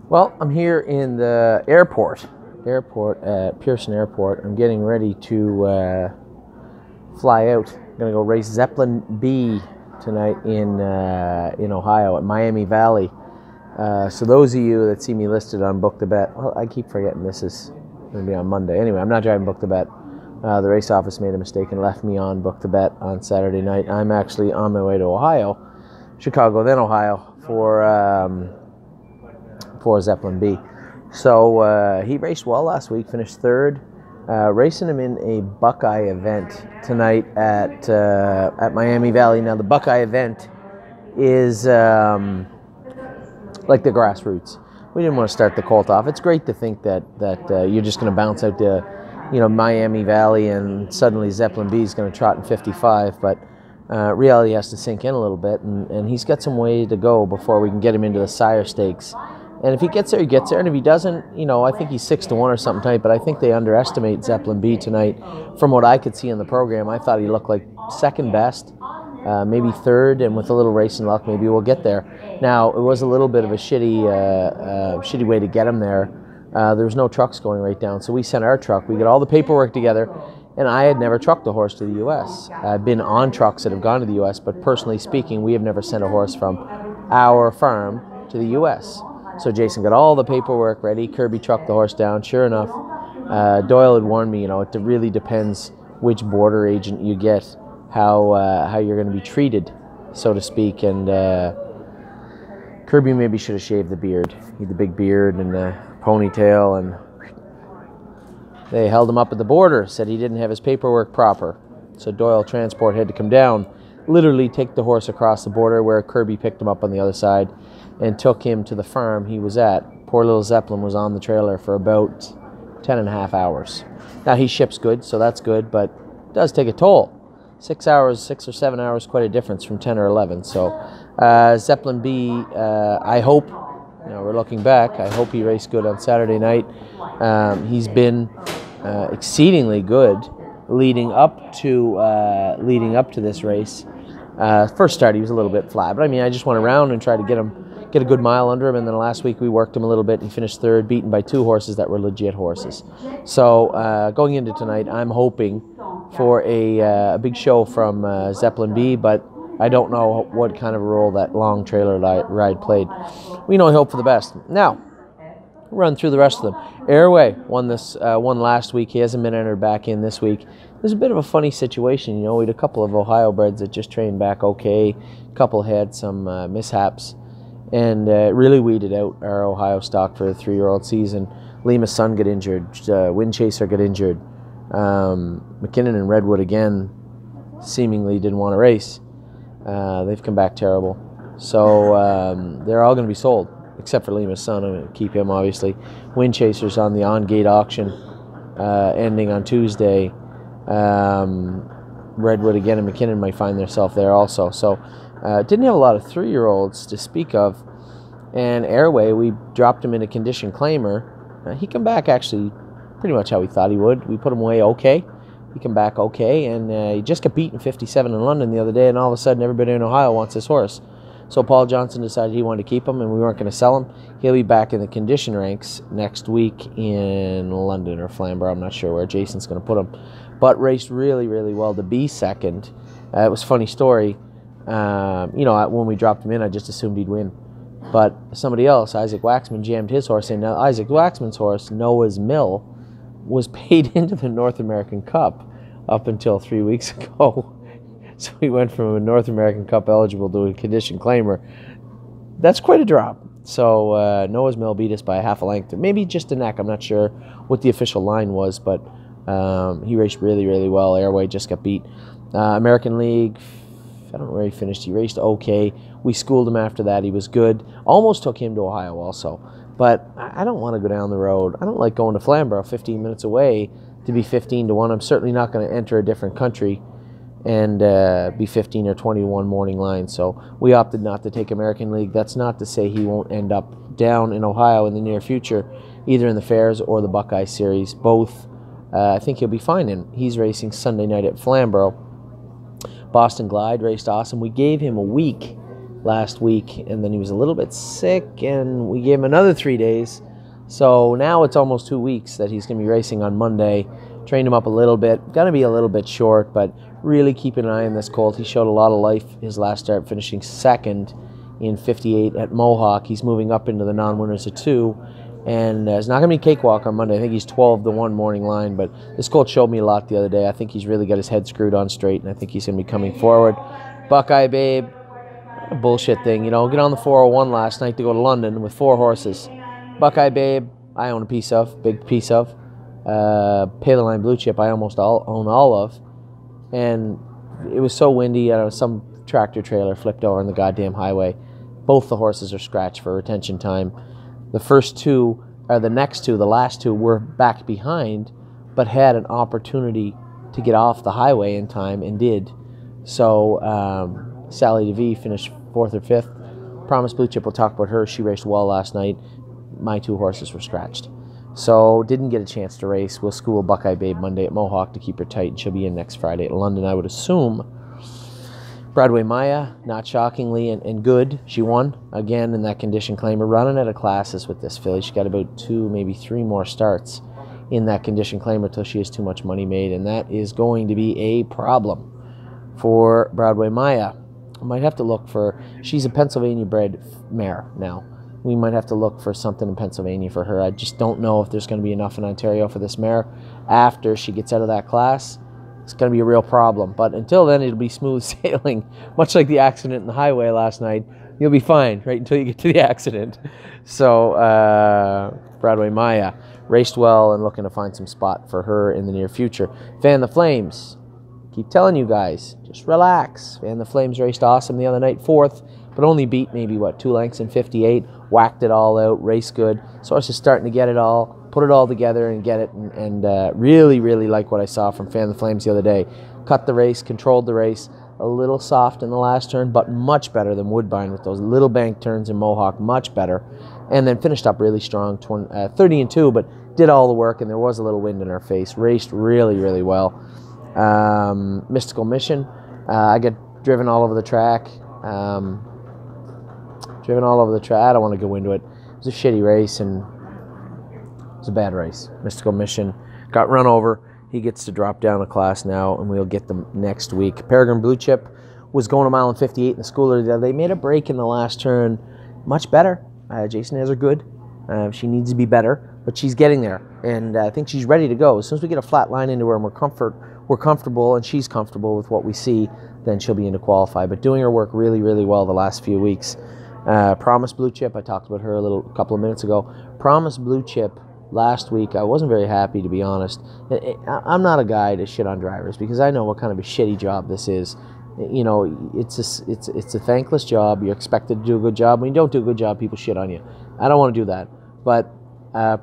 Well, I'm here in the airport at Pearson Airport. I'm getting ready to fly out. I'm gonna go race Zeppelin B tonight in Ohio at Miami Valley. So those of you that see me listed on Book the Bet, well, I keep forgetting this is going to be on Monday. Anyway, I'm not driving Book the Bet. The race office made a mistake and left me on Book the Bet on Saturday night. I'm actually on my way to Ohio, Chicago, then Ohio for Zeppelin B. So he raced well last week, finished third. Racing him in a Buckeye event tonight at Miami Valley. Now the Buckeye event is like the grassroots. We didn't want to start the colt off. It's great to think that you're just going to bounce out to Miami Valley and suddenly Zeppelin B is going to trot in 55, but reality has to sink in a little bit, and he's got some way to go before we can get him into the sire stakes. And if he gets there, he gets there. And if he doesn't, I think he's 6-1 or something tonight. But I think they underestimate Zeppelin B tonight. From what I could see in the program, I thought he looked like second best, maybe third. And with a little racing luck, maybe we'll get there. Now, it was a little bit of a shitty way to get him there. There was no trucks going right down. So we sent our truck. We got all the paperwork together. And I had never trucked a horse to the U.S. I've been on trucks that have gone to the U.S. But personally speaking, we have never sent a horse from our farm to the U.S. So Jason got all the paperwork ready. Kirby trucked the horse down. Sure enough, Doyle had warned me, it really depends which border agent you get, how you're going to be treated, so to speak. And Kirby maybe should have shaved the beard. He had the big beard and the ponytail, and they held him up at the border, said he didn't have his paperwork proper. So Doyle Transport had to come down, literally take the horse across the border where Kirby picked him up on the other side and took him to the farm he was at. Poor little Zeppelin was on the trailer for about 10.5 hours. Now he ships good, so that's good, but it does take a toll. 6 or 7 hours, quite a difference from 10 or 11. So Zeppelin B, I hope, we're looking back, I hope he raced good on Saturday night. He's been exceedingly good leading up to this race. First start he was a little bit flat, but I just went around and tried to get a good mile under him, and then last week we worked him a little bit. He finished third, beaten by 2 horses that were legit horses. So going into tonight, I'm hoping for a big show from Zeppelin B, but I don't know what kind of a role that long trailer ride played. We know I hope for the best. Now, run through the rest of them. Airway won last week. He hasn't been entered back in this week. There's a bit of a funny situation. We had a couple of Ohio breds that just trained back okay. A couple had some mishaps, and it really weeded out our Ohio stock for the 3-year-old season. Lima's son got injured. Windchaser got injured. McKinnon and Redwood again seemingly didn't want to race. They've come back terrible. So they're all going to be sold, except for Lima's son. I'm going to keep him, obviously. Windchaser's on the on-gate auction ending on Tuesday. Redwood again and McKinnon might find themselves there also. So didn't have a lot of 3-year-olds to speak of. And Airway, we dropped him in a condition claimer. He come back actually pretty much how we thought he would. We put him away okay. He come back okay, and he just got beaten 57 in London the other day, and all of a sudden everybody in Ohio wants this horse. So Paul Johnson decided he wanted to keep him, and we weren't going to sell him. He'll be back in the condition ranks next week in London or Flamborough. I'm not sure where Jason's going to put him. But raced really, really well to be second. It was a funny story. When we dropped him in, I just assumed he'd win. But somebody else, Isaac Waxman, jammed his horse in. Now, Isaac Waxman's horse, Noah's Mill, was paid into the North American Cup up until 3 weeks ago. So he went from a North American Cup eligible to a condition claimer. That's quite a drop. So Noah's Mill beat us by a half a length, or maybe just a neck. I'm not sure what the official line was, but he raced really, really well. Airway just got beat. American League, I don't know where he finished. He raced okay. We schooled him after that. He was good. Almost took him to Ohio also. But I don't want to go down the road. I don't like going to Flamborough 15 minutes away to be 15-1. I'm certainly not going to enter a different country and be 15 or 21 morning line. So we opted not to take American League. That's not to say he won't end up down in Ohio in the near future, either in the Fairs or the Buckeye Series. Both I think he'll be fine in. He's racing Sunday night at Flamborough. Boston Glide raced awesome. We gave him a week last week, and then he was a little bit sick, and we gave him another 3 days. So now it's almost 2 weeks that he's going to be racing on Monday. Trained him up a little bit. Going to be a little bit short, but really keep an eye on this colt. He showed a lot of life his last start, finishing second in 58 at Mohawk. He's moving up into the non-winners of 2, and it's not going to be cakewalk on Monday. I think he's 12-1 morning line, but this colt showed me a lot the other day. I think he's really got his head screwed on straight, and I think he's going to be coming forward. Buckeye Babe, a bullshit thing. Get on the 401 last night to go to London with 4 horses. Buckeye Babe, I own a piece of, big piece of. Pay the Line Blue Chip, I almost own all of. And it was so windy, some tractor trailer flipped over on the goddamn highway. Both the horses are scratched for retention time. The last two, were back behind, but had an opportunity to get off the highway in time and did. So Sally DeVee finished 4th or 5th. Promise Blue Chip, we'll talk about her. She raced well last night. My 2 horses were scratched. So didn't get a chance to race. We'll school Buckeye Babe Monday at Mohawk to keep her tight, and she'll be in next Friday at London, I would assume. Broadway Maya, not shockingly, and good. She won again in that condition claim. We're running out of classes with this filly. She got about 2, maybe 3 more starts in that condition claim until she has too much money made, and that is going to be a problem for Broadway Maya. I might have to look for, she's a Pennsylvania bred mare now. We might have to look for something in Pennsylvania for her. I just don't know if there's going to be enough in Ontario for this mare. After she gets out of that class, it's going to be a real problem. But until then, it'll be smooth sailing. Much like the accident in the highway last night. You'll be fine right until you get to the accident. So, Broadway Maya raced well and looking to find some spot for her in the near future. Fan the Flames. Keep telling you guys, just relax. Fan the Flames raced awesome the other night, 4th, but only beat maybe, 2 lengths in 58. Whacked it all out, raced good. Source is starting to get it all, put it all together and get it, and really, really like what I saw from Fan the Flames the other day. Cut the race, controlled the race, a little soft in the last turn, but much better than Woodbine with those little bank turns in Mohawk, much better. And then finished up really strong, 30-2, but did all the work, and there was a little wind in her face. Raced really, really well. Mystical Mission, I got driven all over the track. I don't want to go into it. It was a shitty race, and it was a bad race. Mystical Mission got run over. He gets to drop down a class now, and we'll get them next week. Peregrine Blue Chip was going a mile and 58 in the schooler. They made a break in the last turn. Much better. Jason has her good. She needs to be better, but she's getting there, and I think she's ready to go. As soon as we get a flat line into her and we're comfortable, and she's comfortable with what we see, then she'll be into qualify. But doing her work really, really well the last few weeks. Promise Blue Chip, I talked about her a couple of minutes ago. Promise Blue Chip last week, I wasn't very happy, to be honest. I'm not a guy to shit on drivers because I know what kind of a shitty job this is. It's a thankless job. You're expected to do a good job. When you don't do a good job, people shit on you. I don't want to do that. But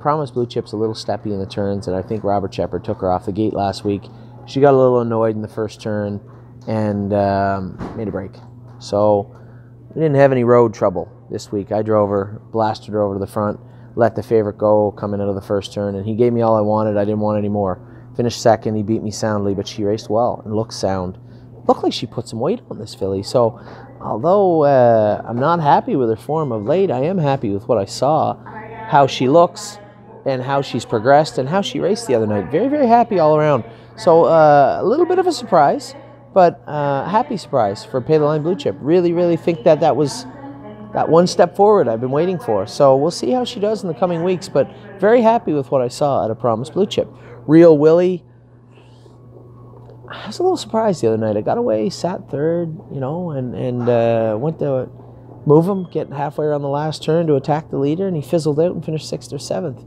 Promise Blue Chip's a little steppy in the turns, and I think Robert Shepard took her off the gate last week. She got a little annoyed in the first turn and made a break. So we didn't have any road trouble this week. I drove her, blasted her over to the front, let the favorite go coming out of the first turn, and he gave me all I wanted. I didn't want any more. Finished second. He beat me soundly, but she raced well and looked sound. Looked like she put some weight on this filly. So although I'm not happy with her form of late, I am happy with what I saw, how she looks and how she's progressed and how she raced the other night. Very, very happy all around. So a little bit of a surprise, but happy surprise for Pay the Line Blue Chip. Really, really think that was that one step forward I've been waiting for. So we'll see how she does in the coming weeks, but very happy with what I saw at a Promise Blue Chip. Real Willie, I was a little surprised the other night. I got away, sat third, and went to move him, get halfway around the last turn to attack the leader, and he fizzled out and finished 6th or 7th.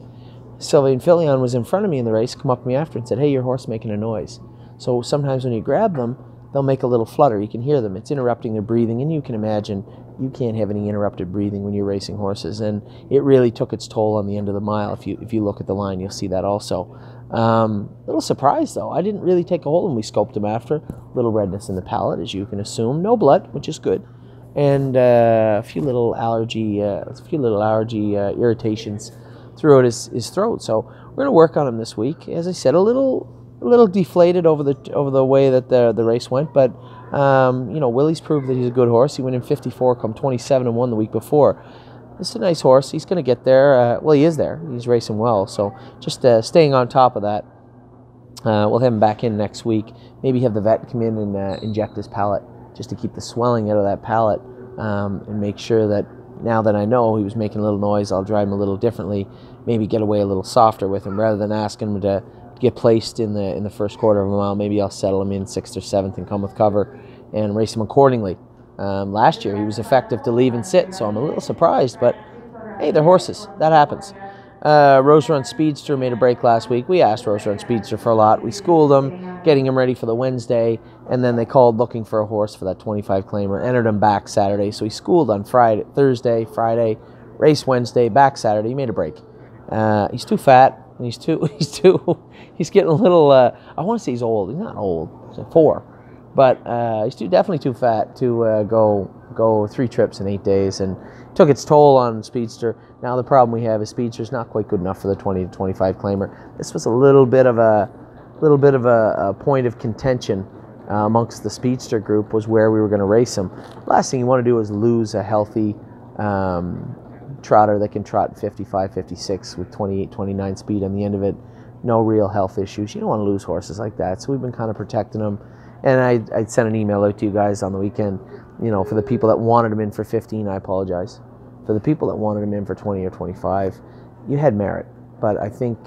Sylvain Filion was in front of me in the race, come up to me after and said, "Hey, your horse making a noise." So sometimes when you grab them, they'll make a little flutter. You can hear them. It's interrupting their breathing, and you can imagine you can't have any interrupted breathing when you're racing horses, and it really took its toll on the end of the mile. If you look at the line, you'll see that also. Little surprise, though. I didn't really take a hold, and we scoped him after. Little redness in the palate, as you can assume. No blood, which is good, and a few little allergy irritations throughout his throat. So we're going to work on him this week. As I said, a little a little deflated over the way that the race went, but Willie's proved that he's a good horse. He went in 54, come 27-1 the week before. It's a nice horse. He's going to get there. Well, he is there. He's racing well. So just staying on top of that. We'll have him back in next week. Maybe have the vet come in and inject his palate just to keep the swelling out of that palate and make sure that now that I know he was making a little noise, I'll drive him a little differently. Maybe get away a little softer with him rather than asking him to get placed in the first quarter of a mile. Maybe I'll settle him in 6th or 7th and come with cover and race him accordingly. Last year he was effective to leave and sit, so I'm a little surprised, but hey, they're horses. That happens. Rose Run Speedster made a break last week. We asked Rose Run Speedster for a lot. We schooled him, getting him ready for the Wednesday, and then they called looking for a horse for that 25 claimer. Entered him back Saturday, so he schooled on Thursday, Friday, race Wednesday, back Saturday. He made a break. He's too fat. And he's getting a little. I want to say he's old. He's not old. He's like 4. But he's definitely too fat to go 3 trips in 8 days, and took its toll on Speedster. Now the problem we have is Speedster's not quite good enough for the 20 to 25 claimer. This was a little bit of a point of contention amongst the Speedster group, was where we were going to race him. Last thing you want to do is lose a healthy trotter that can trot 55, 56 with 28, 29 speed on the end of it. No real health issues. You don't want to lose horses like that. So we've been kind of protecting them. And I sent an email out to you guys on the weekend, for the people that wanted him in for 15, I apologize. For the people that wanted him in for 20 or 25, you had merit. But I think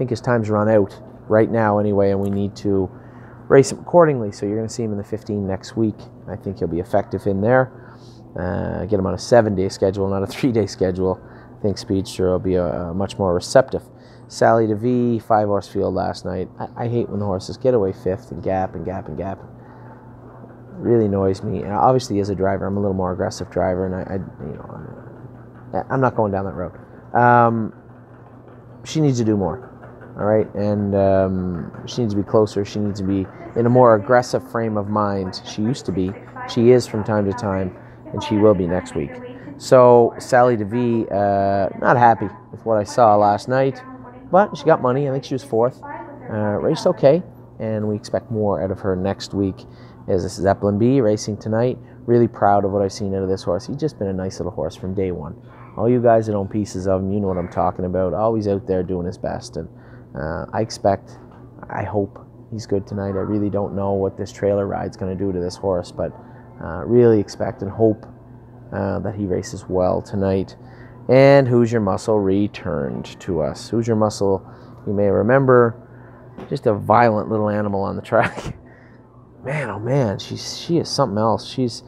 his time's run out right now anyway, and we need to race him accordingly. So you're going to see him in the 15 next week. I think he'll be effective in there. Get him on a 7-day schedule, not a 3-day schedule. I think Speedster will be much more receptive. Sally DeVee, 5-horse field last night. I hate when the horses get away 5th and gap and gap and gap. It really annoys me. And obviously, as a driver, I'm a little more aggressive driver, and I'm not going down that road. She needs to do more, all right? And she needs to be closer. She needs to be in a more aggressive frame of mind. She used to be. She is from time to time, and she will be next week. So Sally DeVee, not happy with what I saw last night. But she got money. I think she was 4th. Raced okay, and we expect more out of her next week. As this is Zeppelin B racing tonight. Really proud of what I've seen out of this horse. He's just been a nice little horse from day one. All you guys that own pieces of him, you know what I'm talking about. Always out there doing his best, and I hope he's good tonight. I really don't know what this trailer ride's going to do to this horse, but really expect and hope that he races well tonight. And Who's Your Muscle returned to us. Who's Your Muscle, you may remember, just a violent little animal on the track. Man, oh man, she is something else. She's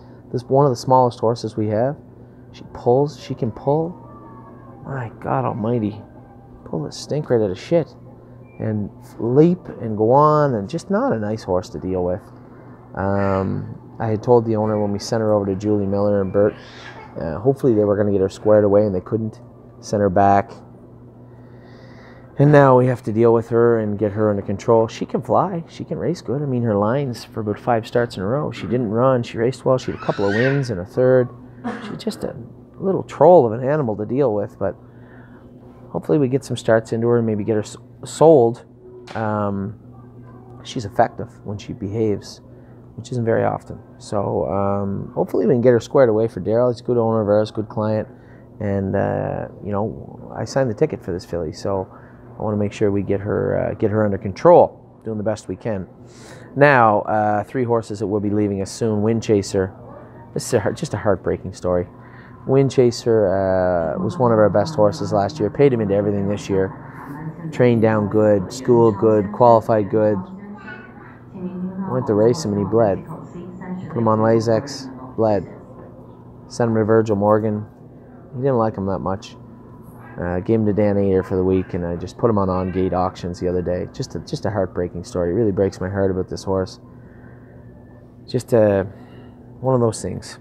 one of the smallest horses we have. She can pull. My God almighty. Pull the stink right out of shit. And leap and go on, and just not a nice horse to deal with. I had told the owner when we sent her over to Julie Miller and Bert, hopefully they were going to get her squared away, and they couldn't. Send her back. And now we have to deal with her and get her under control. She can fly. She can race good. I mean, her lines for about 5 starts in a row. She didn't run. She raced well. She had a couple of wins and a 3rd. She's just a little troll of an animal to deal with, but hopefully we get some starts into her and maybe get her sold. She's effective when she behaves, which isn't very often. So hopefully we can get her squared away for Daryl. He's a good owner of ours, good client. And, I signed the ticket for this filly, so I want to make sure we get her under control, doing the best we can. Now, 3 horses that will be leaving us soon. Wind Chaser. This is just a heartbreaking story. Wind Chaser was one of our best horses last year. Paid him into everything this year. Trained down good, schooled good, qualified good. Went to race him and he bled. Put him on Lasix, bled. Sent him to Virgil Morgan. He didn't like him that much. Gave him to Dan Ayer for the week, and I just put him on gate auctions the other day. Just a heartbreaking story. It really breaks my heart about this horse. Just one of those things.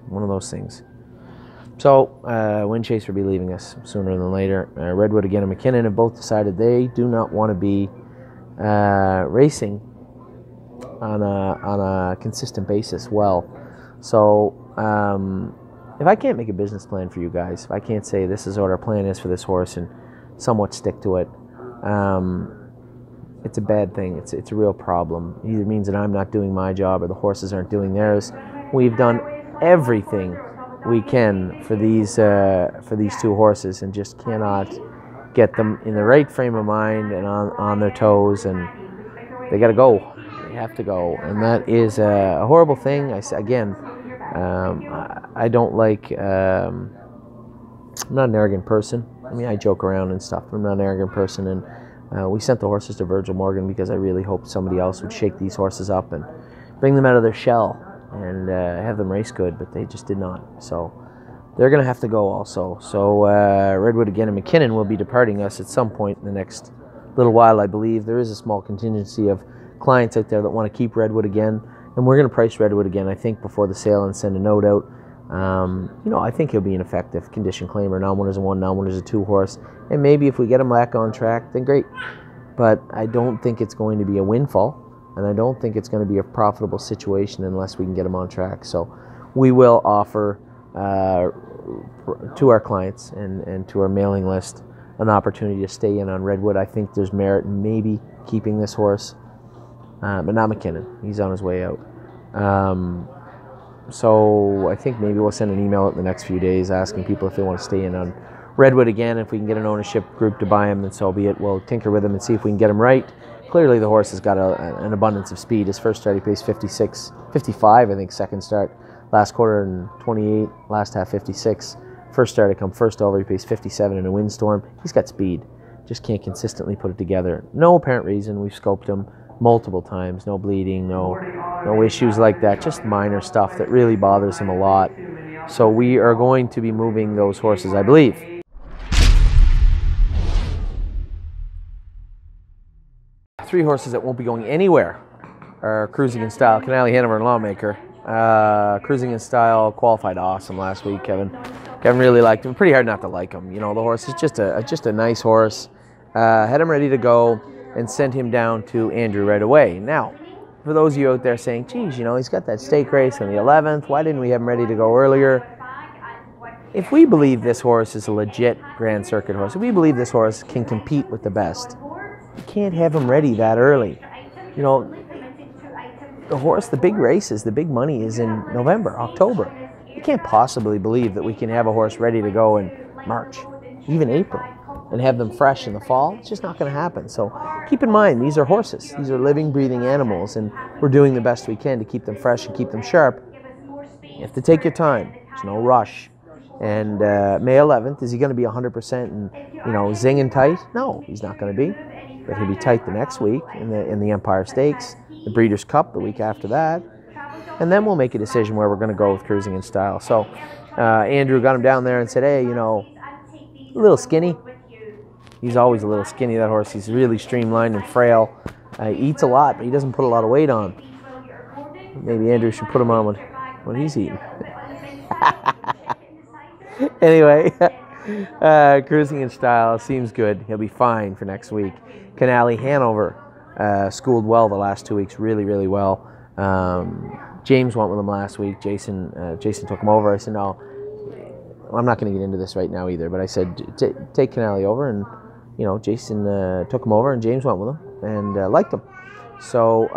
So, Wind Chaser will be leaving us sooner than later. Redwood again and McKinnon have both decided they do not want to be racing on a consistent basis well. So, if I can't make a business plan for you guys, if I can't say this is what our plan is for this horse and somewhat stick to it, it's a bad thing. It's a real problem. It either means that I'm not doing my job or the horses aren't doing theirs. We've done everything we can for these two horses, and just cannot get them in the right frame of mind and on their toes, and they got to go. They have to go, and that is a horrible thing. I don't like. I'm not an arrogant person. I mean, I joke around and stuff, but I'm not an arrogant person. And we sent the horses to Virgil Morgan because I really hoped somebody else would shake these horses up and bring them out of their shell and have them race good, but they just did not. So they're going to have to go also. So Redwood again and McKinnon will be departing us at some point in the next little while, I believe. There is a small contingency of clients out there that want to keep Redwood again, and we're going to price Redwood again, I think, before the sale and send a note out. I think he'll be an effective condition claimer. Non-winners a 1, non-winners a 2 horse, and maybe if we get him back on track, then great. But I don't think it's going to be a windfall, and I don't think it's going to be a profitable situation unless we can get him on track. So we will offer to our clients and to our mailing list an opportunity to stay in on Redwood. I think there's merit in maybe keeping this horse, but not McKinnon. He's on his way out. So I think maybe we'll send an email out in the next few days asking people if they want to stay in on Redwood again. If we can get an ownership group to buy him, then so be it. We'll tinker with him and see if we can get him right. Clearly the horse has got an abundance of speed. His first start he paced 55, I think, second start. Last quarter in 28, last half 56. First start to come first over, he paced 57 in a windstorm. He's got speed, just can't consistently put it together. No apparent reason. We've scoped him multiple times. No bleeding, no issues like that, just minor stuff that really bothers him a lot. So we are going to be moving those horses, I believe. Three horses that won't be going anywhere are Cruising in Style, Canali, Hanover, and Lawmaker. Cruising in Style qualified awesome last week. Kevin really liked him. Pretty hard not to like him. The horse is just a nice horse. Had him ready to go and sent him down to Andrew right away. Now, for those of you out there saying, geez, he's got that stake race on the 11th. Why didn't we have him ready to go earlier? If we believe this horse is a legit Grand Circuit horse, if we believe this horse can compete with the best, you can't have him ready that early. The horse, the big races, the big money is in November, October. You can't possibly believe that we can have a horse ready to go in March, even April, and have them fresh in the fall. It's just not going to happen. So keep in mind, these are horses. These are living, breathing animals, and we're doing the best we can to keep them fresh and keep them sharp. You have to take your time. There's no rush. And May 11th, is he going to be 100% and zing and tight? No, he's not going to be. But he'll be tight the next week in the Empire Stakes, the Breeders' Cup the week after that, and then we'll make a decision where we're going to go with Cruising in Style. So Andrew got him down there and said, hey, a little skinny. He's always a little skinny, that horse. He's really streamlined and frail. He eats a lot, but he doesn't put a lot of weight on. Maybe Andrew should put him on what he's eating. Anyway, Cruising in Style seems good. He'll be fine for next week. Canali, Hanover schooled well the last 2 weeks, really, really well. James went with him last week. Jason took him over. I said, no, I'm not going to get into this right now either, but I said, take Canali over, and Jason took him over, and James went with him and liked him. So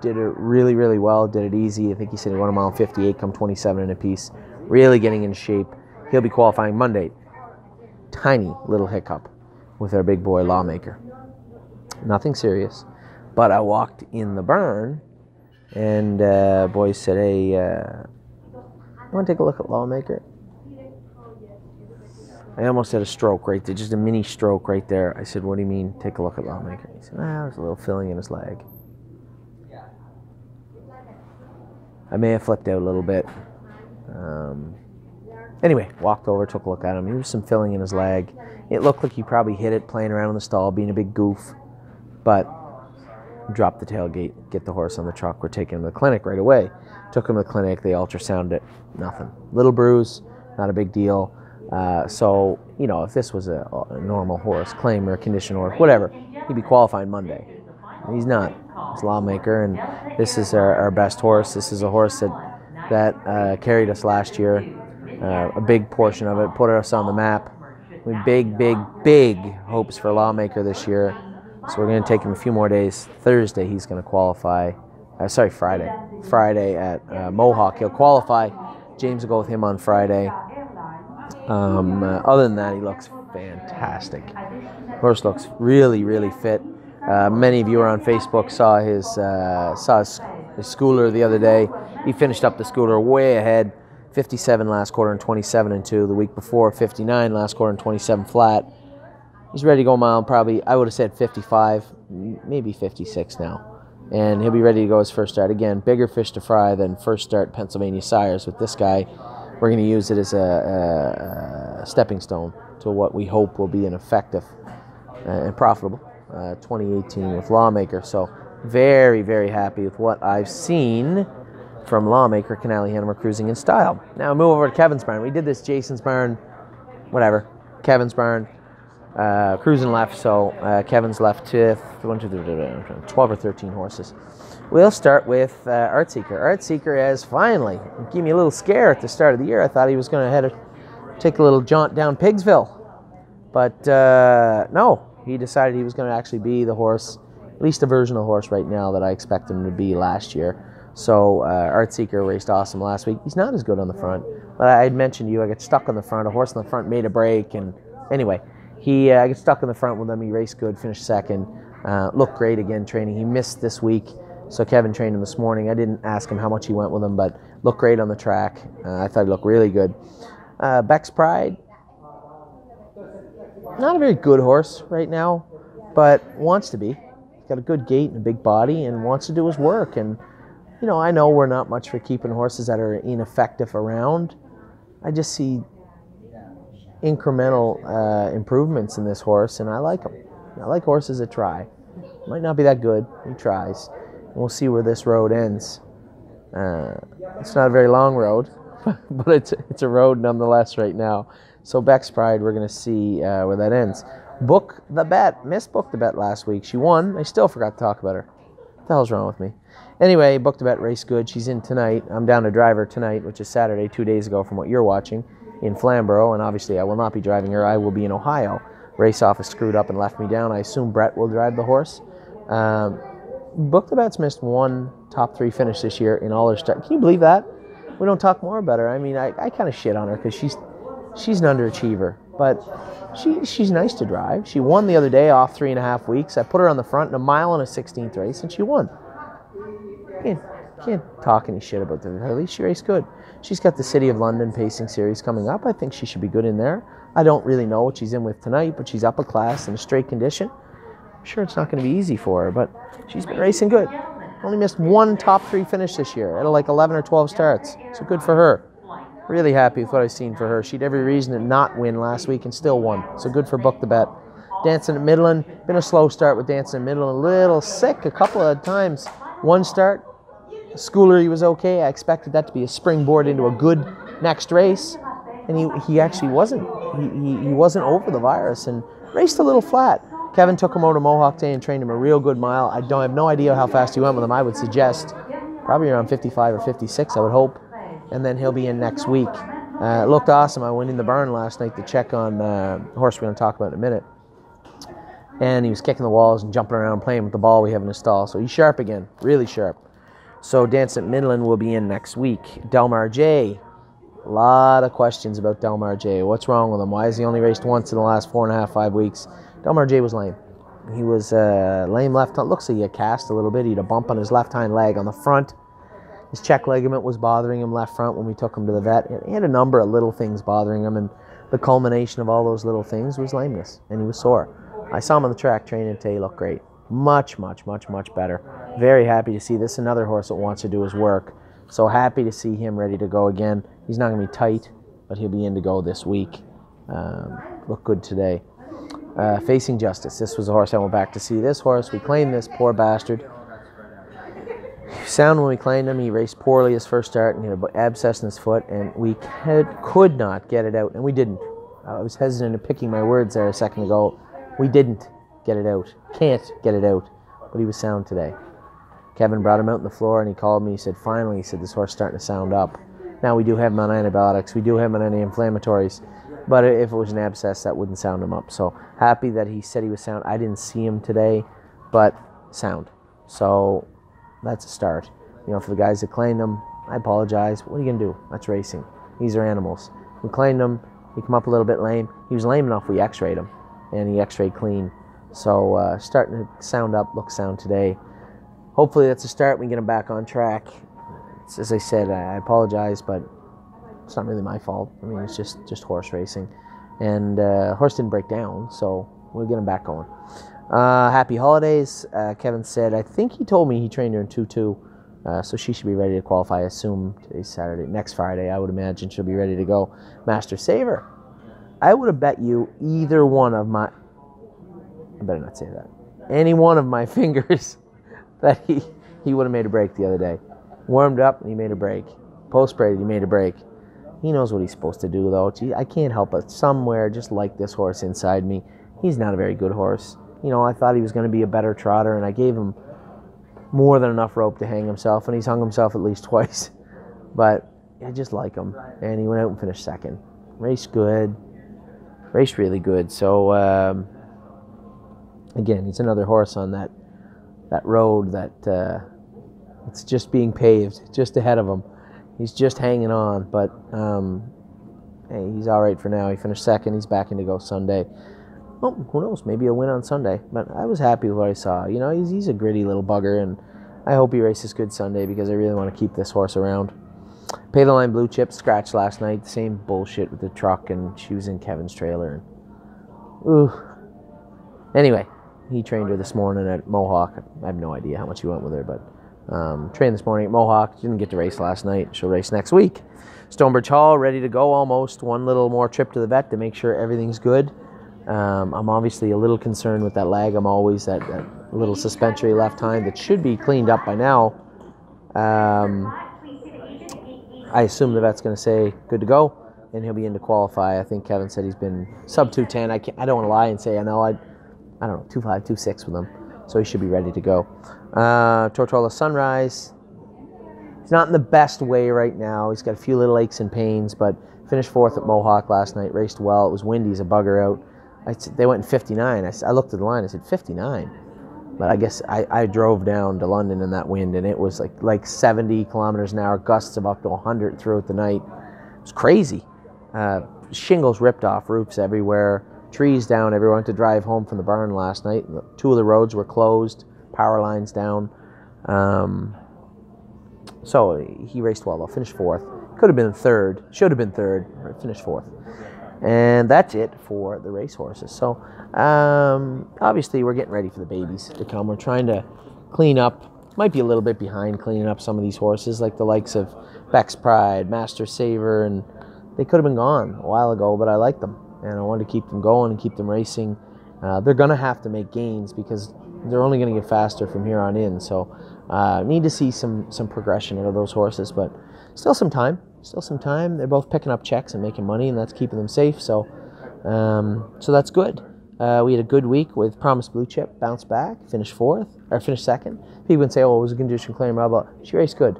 did it really, really well. Did it easy. I think he said he won a mile 58, come 27 in a piece. Really getting in shape. He'll be qualifying Monday. Tiny little hiccup with our big boy Lawmaker. Nothing serious. But I walked in the barn, and boys said, hey, you want to take a look at Lawmaker? I almost had a stroke right there, just a mini stroke right there. I said, what do you mean, take a look at Lawmaker? He said, there's a little filling in his leg. I may have flipped out a little bit. Anyway, walked over, took a look at him. There was some filling in his leg. It looked like he probably hit it playing around in the stall, being a big goof. But dropped the tailgate, get the horse on the truck. We're taking him to the clinic right away. Took him to the clinic. They ultrasounded it. Nothing. Little bruise, not a big deal. So, if this was a normal horse, claim or a condition horse, whatever, he'd be qualifying Monday. He's not. He's Lawmaker, and this is our best horse. This is a horse that carried us last year. A big portion of it, put us on the map. We big hopes for Lawmaker this year. So we're going to take him a few more days. Thursday he's going to qualify. Friday. Friday at Mohawk he'll qualify. James will go with him on Friday. Other than that, he looks fantastic. Horse looks really, really fit. Many of you are on Facebook saw his schooler the other day. He finished up the schooler way ahead, 57 last quarter and 27 and 2. The week before, 59 last quarter and 27 flat. He's ready to go a mile. Probably, I would have said 55, maybe 56 now. And he'll be ready to go his first start. Again, bigger fish to fry than first start Pennsylvania Sires. With this guy, we're going to use it as a stepping stone to what we hope will be an effective and profitable 2018 with Lawmaker. So very, very happy with what I've seen from Lawmaker, Canali Hanover Cruising in Style. Now move over to Kevin's barn. We did this Jason's barn, whatever, Kevin's barn. Cruising left, so Kevin's left to 12 or 13 horses. We'll start with Artseeker. Artseeker has finally given me a little scare at the start of the year. I thought he was going to take a little jaunt down Pigsville. But no, he decided he was going to actually be the horse, at least a version of the horse right now that I expected him to be last year. So Artseeker raced awesome last week. He's not as good on the front, but I had mentioned to you I got stuck on the front. A horse on the front made a break, and anyway, I got stuck in the front with him. He raced good, finished second, looked great again training. He missed this week, so Kevin trained him this morning. I didn't ask him how much he went with him, but looked great on the track. I thought he looked really good. Beck's Pride, not a very good horse right now, but wants to be. He's got a good gait and a big body and wants to do his work. And, you know, I know we're not much for keeping horses that are ineffective around. I just see incremental improvements in this horse, and I like them. I like horses that try. Might not be that good. He tries. We'll see where this road ends. It's not a very long road, but it's a road nonetheless right now. So Beck's Pride, we're going to see where that ends. Book the Bet. Missed Book the Bet last week. She won. I still forgot to talk about her. What the hell's wrong with me? Anyway, Book the Bet race good. She's in tonight. I'm down to drive her tonight, which is Saturday, 2 days ago from what you're watching, in Flamborough, and obviously I will not be driving her. I will be in Ohio. Race office screwed up and left me down. I assume Brett will drive the horse. Book the Bet's missed one top 3 finish this year in all her starts. Can you believe that? We don't talk more about her. I mean, I kind of shit on her because she's an underachiever, but she's nice to drive. She won the other day off 3.5 weeks. I put her on the front in a mile and a 16th race, and she won. Can't talk any shit about her. At least she raced good. She's got the City of London Pacing Series coming up. I think she should be good in there. I don't really know what she's in with tonight, but she's up a class in a straight condition. I'm sure it's not going to be easy for her, but she's been racing good. Only missed one top 3 finish this year out of like 11 or 12 starts. So good for her. Really happy with what I've seen for her. She had every reason to not win last week and still won. So good for Book the Bet. Dancing at Midland. Been a slow start with Dancing at Midland. A little sick a couple of times. One start. Schooler, he was okay. I expected that to be a springboard into a good next race. And he actually wasn't. He wasn't over the virus and raced a little flat. Kevin took him over to Mohawk Day and trained him a real good mile. I have no idea how fast he went with him. I would suggest probably around 55 or 56, I would hope. And then he'll be in next week. It looked awesome. I went in the barn last night to check on the horse we're going to talk about in a minute. And he was kicking the walls and jumping around playing with the ball we have in the stall. So he's sharp again, really sharp. So Dance at Midland will be in next week. Delmar J. A lot of questions about Delmar J. What's wrong with him? Why has he only raced once in the last 4.5, 5 weeks? Delmar J was lame. He was lame left. Looks like he had cast a little bit. He had a bump on his left hind leg on the front. His check ligament was bothering him left front when we took him to the vet. He had a number of little things bothering him, and the culmination of all those little things was lameness, and he was sore. I saw him on the track training today. He looked great. Much, much, much, much better. Very happy to see this. Another horse that wants to do his work. So happy to see him ready to go again. He's not going to be tight, but he'll be in to go this week. Looked good today. Facing Justice. This was a horse I went back to see. This horse, we claimed this poor bastard. Sound when we claimed him, he raced poorly his first start and he had an abscess in his foot, and we could not get it out, and we didn't. I was hesitant in picking my words there a second ago. We didn't get it out. Can't get it out. But he was sound today. Kevin brought him out on the floor and he called me. He said, finally, this horse is starting to sound up. Now we do have him on antibiotics. We do have him on anti-inflammatories. But if it was an abscess, that wouldn't sound him up. So happy that he said he was sound. I didn't see him today, but sound. So that's a start. You know, for the guys that claimed him, I apologize. What are you going to do? That's racing. These are animals. We claimed him. He come up a little bit lame. He was lame enough we x-rayed him, and he x-rayed clean. So starting to sound up, look sound today. Hopefully that's a start. We can get him back on track. As I said, I apologize, but it's not really my fault. I mean, it's just horse racing. And horse didn't break down, so we'll get him back going. Happy holidays. Kevin said, I think he told me he trained her in 2-2, so she should be ready to qualify. I assume today's Saturday. Next Friday, I would imagine she'll be ready to go. Master Saver. I would have bet you either one of my... I better not say that. Any one of my fingers that he would have made a break the other day. Warmed up, and he made a break. Post-braided, he made a break. He knows what he's supposed to do, though. Gee, I can't help it. Somewhere, just like this horse inside me, he's not a very good horse. You know, I thought he was going to be a better trotter, and I gave him more than enough rope to hang himself, and he's hung himself at least twice. But I just like him, and he went out and finished second. Raced good. Raced really good. So, again, he's another horse on that road that it's just being paved, just ahead of him. He's just hanging on, but hey, he's all right for now. He finished second. He's back in to go Sunday. Well, who knows? Maybe a win on Sunday. But I was happy with what I saw. You know, he's a gritty little bugger, and I hope he races good Sunday because I really want to keep this horse around. Pay the Line Blue Chip scratched last night. Same bullshit with the truck, and she was in Kevin's trailer. And, ooh. Anyway, he trained her this morning at Mohawk. I have no idea how much he went with her, but trained this morning at Mohawk. Didn't get to race last night. She'll race next week. Stonebridge Hall, ready to go almost. One little more trip to the vet to make sure everything's good. I'm obviously a little concerned with that lag. I'm always that little suspensory left hind that should be cleaned up by now. I assume the vet's going to say good to go, and he'll be in to qualify. I think Kevin said he's been sub 210. I don't want to lie and say I know. I don't know, 2.5, 2.6 with him, so he should be ready to go. Tortola Sunrise. He's not in the best way right now. He's got a few little aches and pains, but finished fourth at Mohawk last night. Raced well. It was windy as a bugger out. They went in 59. I looked at the line. I said 59. But I guess I drove down to London in that wind, and it was like 70 kilometers an hour, gusts of up to 100 throughout the night. It was crazy. Shingles ripped off, roofs everywhere, trees down everywhere. I went to drive home from the barn last night. 2 of the roads were closed, power lines down. So he raced well, though. Finished fourth. Could have been third. Should have been third. Finished fourth. And that's it for the racehorses. So obviously we're getting ready for the babies to come. We're trying to clean up. Might be a little bit behind cleaning up some of these horses, like the likes of Beck's Pride, Master Saver, and they could have been gone a while ago, but I like them. And I wanted to keep them going and keep them racing. They're going to have to make gains because they're only going to get faster from here on in. So need to see some progression out of those horses, but still some time. They're both picking up checks and making money, and that's keeping them safe. So that's good. We had a good week with Promise Blue Chip, bounced back, finished second. People can say, oh, it was a condition claim, blah, blah. She raced good.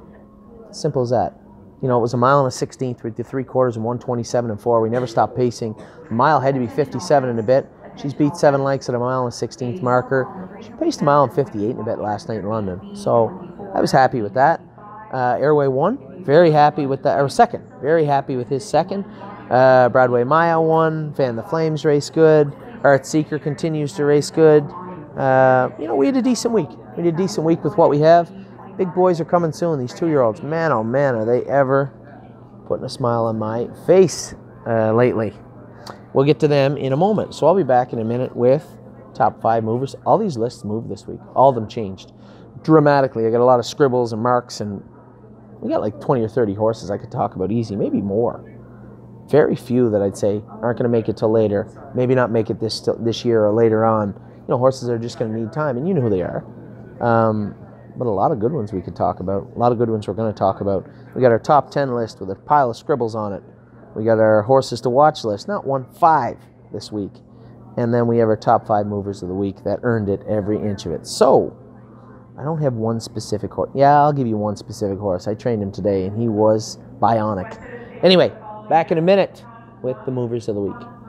Simple as that. You know, it was a mile and a 16th. We did 3/4 and 1:27 and 4. We never stopped pacing. The mile had to be 57 and a bit. She's beat 7 lengths at a mile and a 16th marker. She paced a mile and 58 and a bit last night in London. So I was happy with that. Airway won. Very happy with that. Or second. Very happy with his second. Broadway Maya won. Fan the Flames raced good. Art Seeker continues to race good. We had a decent week. We did a decent week with what we have. Big boys are coming soon. These 2-year-olds, man, oh man, are they ever putting a smile on my face lately. We'll get to them in a moment. So I'll be back in a minute with top 5 movers. All these lists moved this week. All of them changed dramatically. I got a lot of scribbles and marks, and we got like 20 or 30 horses I could talk about easy, maybe more. Very few that I'd say aren't going to make it till later. Maybe not make it this year or later on. You know, horses are just going to need time, and you know who they are. But a lot of good ones we could talk about. A lot of good ones we're going to talk about. We got our top 10 list with a pile of scribbles on it. We got our horses to watch list, not 5 this week. And then we have our top 5 movers of the week that earned it every inch of it. So, I don't have one specific horse. Yeah, I'll give you one specific horse. I trained him today, and he was bionic. Anyway, back in a minute with the movers of the week.